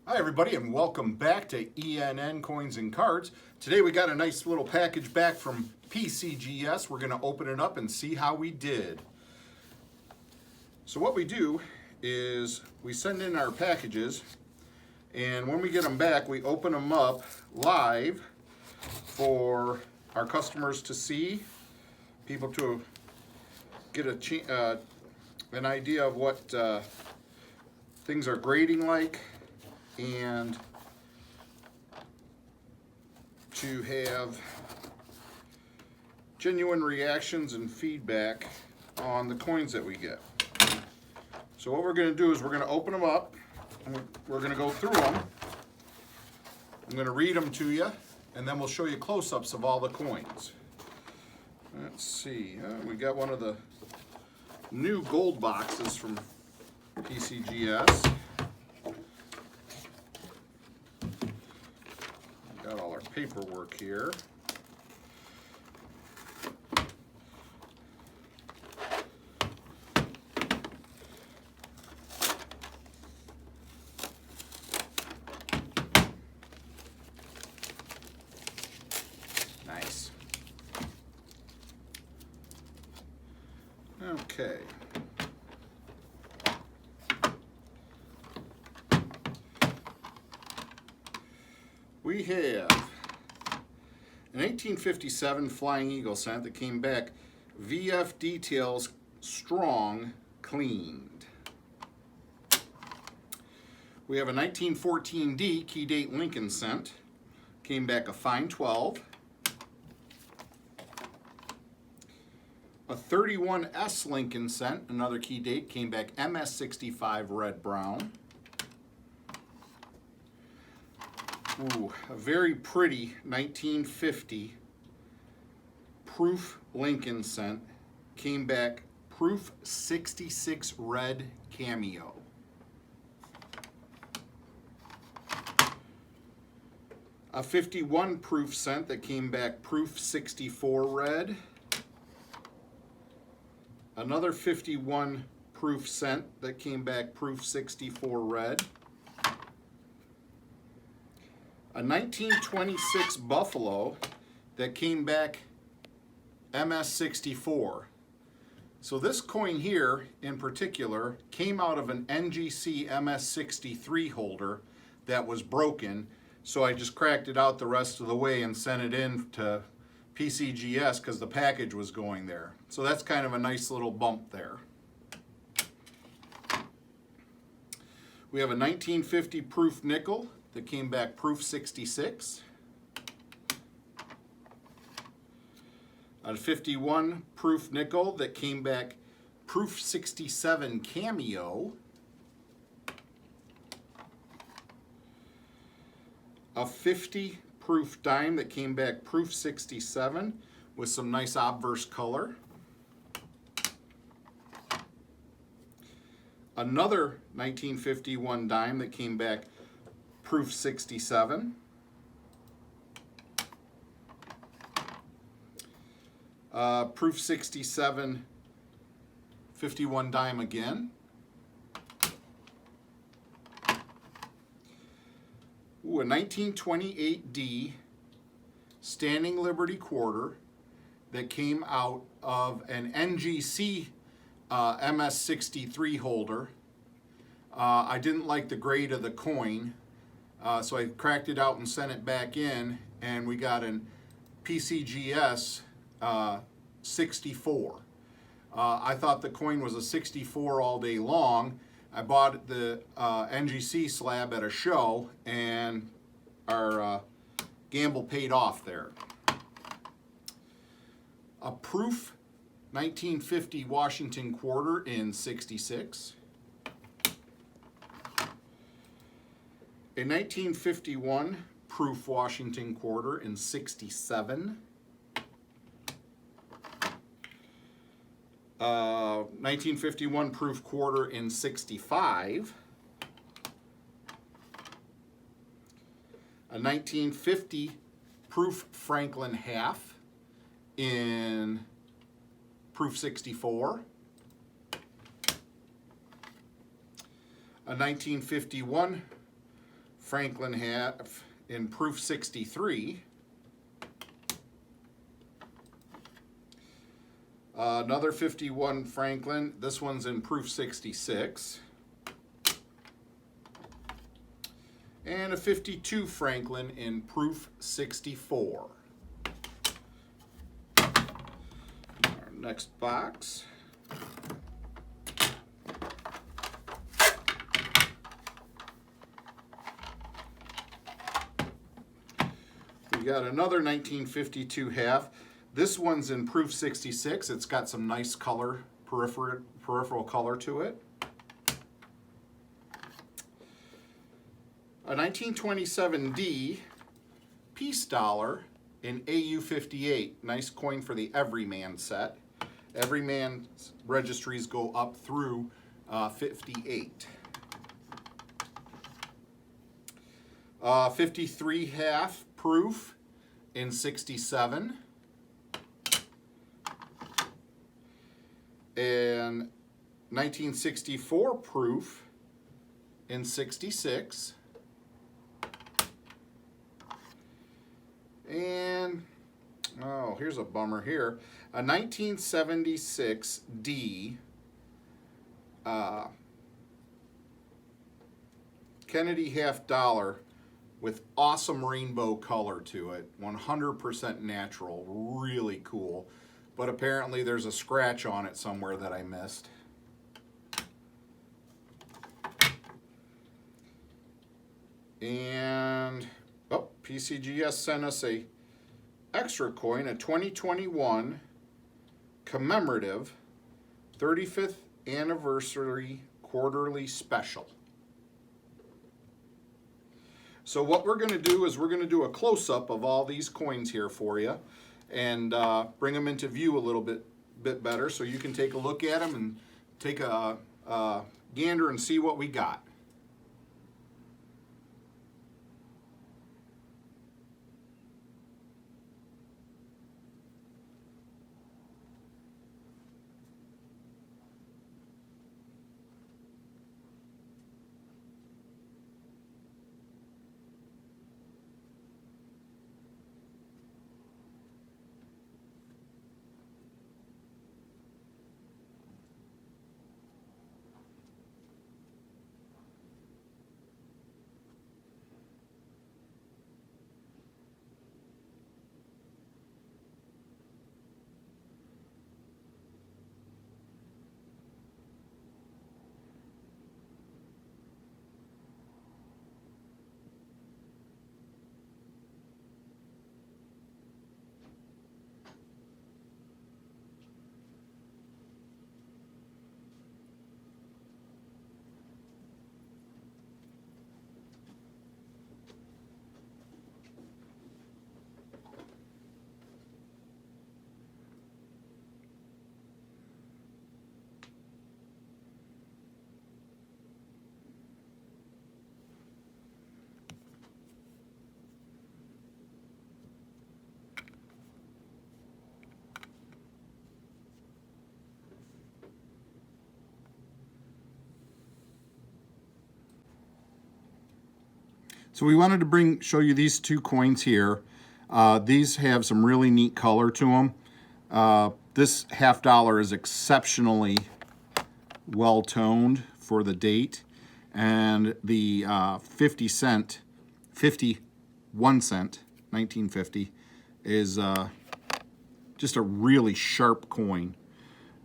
Hi everybody and welcome back to ENN Coins and Cards. Today we got a nice little package back from PCGS. We're going to open it up and see how we did. So what we do is we send in our packages, and when we get them back we open them up live for our customers to see, people to get an idea of what things are grading like, and to have genuine reactions and feedback on the coins that we get. So what we're going to do is we're going to open them up and we're going to go through them. I'm going to read them to you and then we'll show you close-ups of all the coins. Let's see, we got one of the new gold boxes from PCGS. Got all our paperwork here. Nice. Okay. We have an 1857 Flying Eagle cent that came back VF details strong cleaned. We have a 1914D key date Lincoln cent, came back a fine 12. A 31S Lincoln cent, another key date, came back MS65 red brown. Ooh, a very pretty 1950 proof Lincoln cent, came back proof 66 red cameo. A 51 proof cent that came back proof 64 red. Another 51 proof cent that came back proof 64 red. A 1926 Buffalo that came back MS64. So this coin here in particular came out of an NGC MS63 holder that was broken, so I just cracked it out the rest of the way and sent it in to PCGS because the package was going there. So that's kind of a nice little bump there. We have a 1950 proof nickel that came back proof 66. A 51 proof nickel that came back proof 67 cameo. A 50 proof dime that came back proof 67 with some nice obverse color. Another 1951 dime that came back proof 67. Proof 67, 51 dime again. Ooh, a 1928D Standing Liberty quarter that came out of an NGC MS63 holder. I didn't like the grade of the coin, so I cracked it out and sent it back in, and we got an PCGS 64. I thought the coin was a 64 all day long. I bought the NGC slab at a show, and our gamble paid off there. A proof 1950 Washington quarter in 66. A 1951 proof Washington quarter in 67. 1951 proof quarter in 65. A 1950 proof Franklin half in proof 64. A 1951 Franklin half in proof 63. Another 51 Franklin. This one's in proof 66. And a 52 Franklin in proof 64. Our next box. We got another 1952 half. This one's in proof 66. It's got some nice color, peripheral color to it. A 1927D peace dollar in AU58. Nice coin for the Everyman set. Everyman's registries go up through 58. 53 half proof in 67. And 1964 proof in 66. And, oh, here's a bummer here. A 1976 D Kennedy half dollar with awesome rainbow color to it. 100% natural. Really cool. But apparently there's a scratch on it somewhere that I missed. And oh, PCGS sent us a extra coin, a 2021 commemorative 35th anniversary quarterly special. So what we're going to do is we're going to do a close-up of all these coins here for you and bring them into view a little bit better so you can take a look at them and take a gander and see what we got. So we wanted to show you these two coins here. These have some really neat color to them. This half dollar is exceptionally well toned for the date, and the 51 cent 1950 is just a really sharp coin.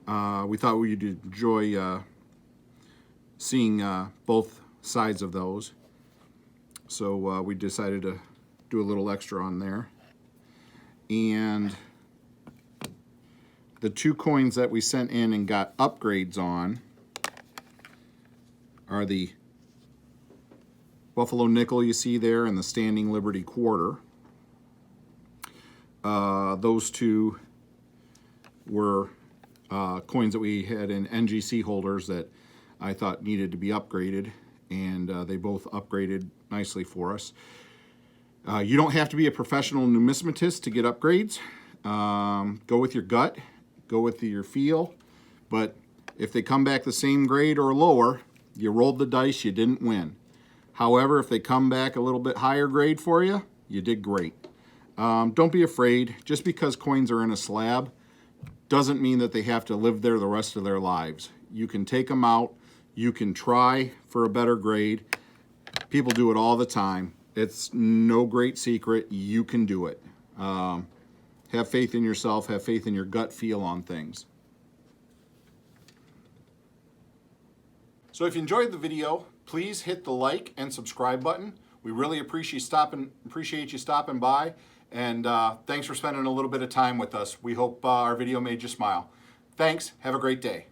We thought we'd enjoy seeing both sides of those. So we decided to do a little extra on there. And the two coins that we sent in and got upgrades on are the Buffalo Nickel you see there and the Standing Liberty Quarter. Those two were coins that we had in NGC holders that I thought needed to be upgraded, and they both upgraded nicely for us. You don't have to be a professional numismatist to get upgrades. Go with your gut, go with your feel, but if they come back the same grade or lower, you rolled the dice, you didn't win. However, if they come back a little bit higher grade for you, you did great. Don't be afraid. Just because coins are in a slab doesn't mean that they have to live there the rest of their lives. You can take them out. You can try for a better grade. People do it all the time. It's no great secret. You can do it. Have faith in yourself. Have faith in your gut feel on things. So if you enjoyed the video, please hit the like and subscribe button. We really appreciate you stopping by, and thanks for spending a little bit of time with us. We hope our video made you smile. Thanks. Have a great day.